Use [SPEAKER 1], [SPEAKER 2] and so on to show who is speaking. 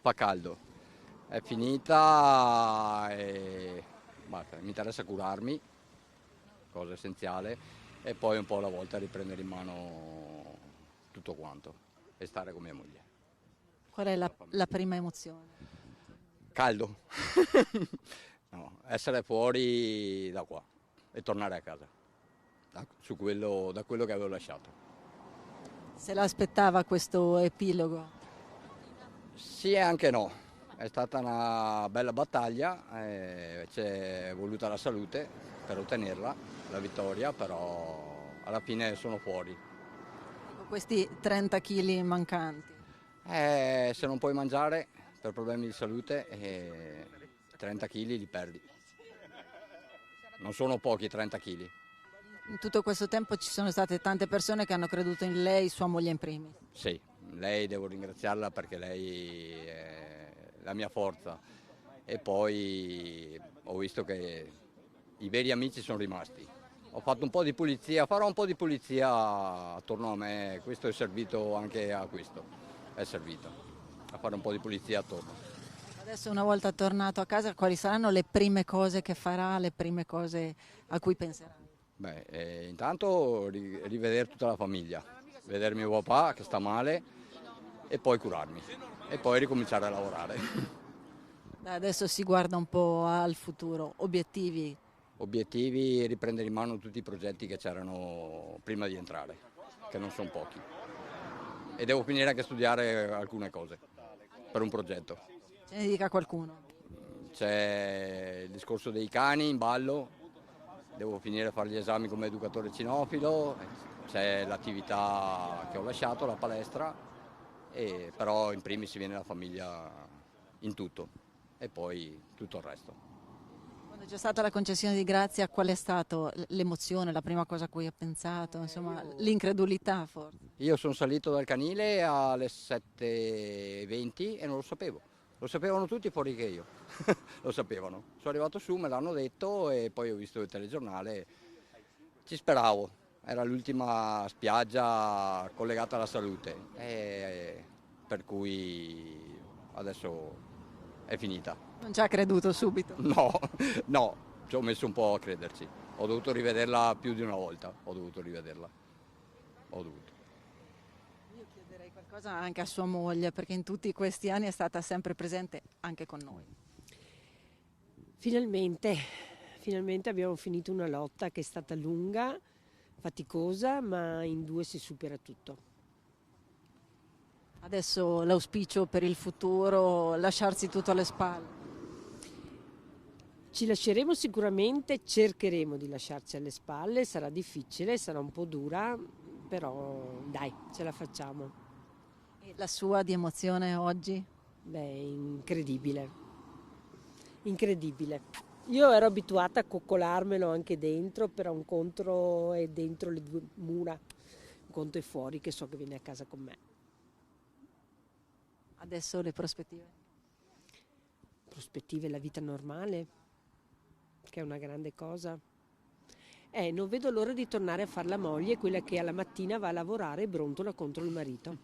[SPEAKER 1] fa caldo, è finita e basta, mi interessa curarmi, cosa essenziale, e poi un po' alla volta riprendere in mano tutto quanto e stare con mia moglie,
[SPEAKER 2] Qual è
[SPEAKER 1] con la
[SPEAKER 2] la
[SPEAKER 1] famiglia.
[SPEAKER 2] prima emozione?
[SPEAKER 1] Caldo, no, essere fuori da qua e tornare a casa, da quello che avevo lasciato.
[SPEAKER 2] Se l'aspettava questo epilogo?
[SPEAKER 1] Sì e anche no, è stata una bella battaglia, ci è voluta la salute per ottenerla, la vittoria, però alla fine sono fuori.
[SPEAKER 2] Ecco, questi 30 kg mancanti.
[SPEAKER 1] Se non puoi mangiare per problemi di salute, 30 kg li perdi. Non sono pochi 30 kg.
[SPEAKER 2] In tutto questo tempo ci sono state tante persone che hanno creduto in lei, sua moglie in primis.
[SPEAKER 1] Sì, lei devo ringraziarla perché lei è la mia forza. E poi ho visto che i veri amici sono rimasti. Ho fatto un po' di pulizia, farò un po' di pulizia attorno a me, questo è servito anche a questo, è servito a fare un po' di pulizia attorno.
[SPEAKER 2] Adesso una volta tornato a casa, quali saranno le prime cose che farà, le prime cose a cui penserà?
[SPEAKER 1] Beh, intanto rivedere tutta la famiglia, vedere mio papà che sta male e poi curarmi e poi ricominciare a lavorare.
[SPEAKER 2] Dai, adesso si guarda un po' al futuro, obiettivi.
[SPEAKER 1] Obiettivi, riprendere in mano tutti i progetti che c'erano prima di entrare, che non sono pochi. E devo finire anche a studiare alcune cose per un progetto.
[SPEAKER 2] Ce ne dica qualcuno.
[SPEAKER 1] C'è il discorso dei cani in ballo, devo finire a fare gli esami come educatore cinofilo, c'è l'attività che ho lasciato, la palestra, però in primis si viene la famiglia in tutto e poi tutto il resto.
[SPEAKER 2] Quando c'è stata la concessione di grazia, qual è stata l'emozione, la prima cosa a cui ha pensato, insomma, l'incredulità forse?
[SPEAKER 1] Io sono salito dal canile alle 7:20 e non lo sapevo. Lo sapevano tutti fuori che io. Lo sapevano. Sono arrivato su, me l'hanno detto e poi ho visto il telegiornale. Ci speravo. Era l'ultima spiaggia collegata alla salute. Per cui adesso è finita.
[SPEAKER 2] Non ci ha creduto subito.
[SPEAKER 1] No, no, ci ho messo un po' a crederci. Ho dovuto rivederla più di una volta. Ho dovuto rivederla. Ho dovuto.
[SPEAKER 2] Io chiederei qualcosa anche a sua moglie, perché in tutti questi anni è stata sempre presente anche con noi.
[SPEAKER 3] Finalmente, finalmente abbiamo finito una lotta che è stata lunga, faticosa, ma in due si supera tutto.
[SPEAKER 2] Adesso l'auspicio per il futuro, lasciarsi tutto alle spalle.
[SPEAKER 3] Ci lasceremo sicuramente, cercheremo di lasciarci alle spalle, sarà difficile, sarà un po' dura, però dai, ce la facciamo.
[SPEAKER 2] E la sua di emozione oggi?
[SPEAKER 3] Beh, incredibile, incredibile. Io ero abituata a coccolarmelo anche dentro, però un conto è dentro le due mura, un conto è fuori che so che viene a casa con me.
[SPEAKER 2] Adesso le prospettive?
[SPEAKER 3] Prospettive, la vita normale, che è una grande cosa. Non vedo l'ora di tornare a far la moglie, quella che alla mattina va a lavorare e brontola contro il marito.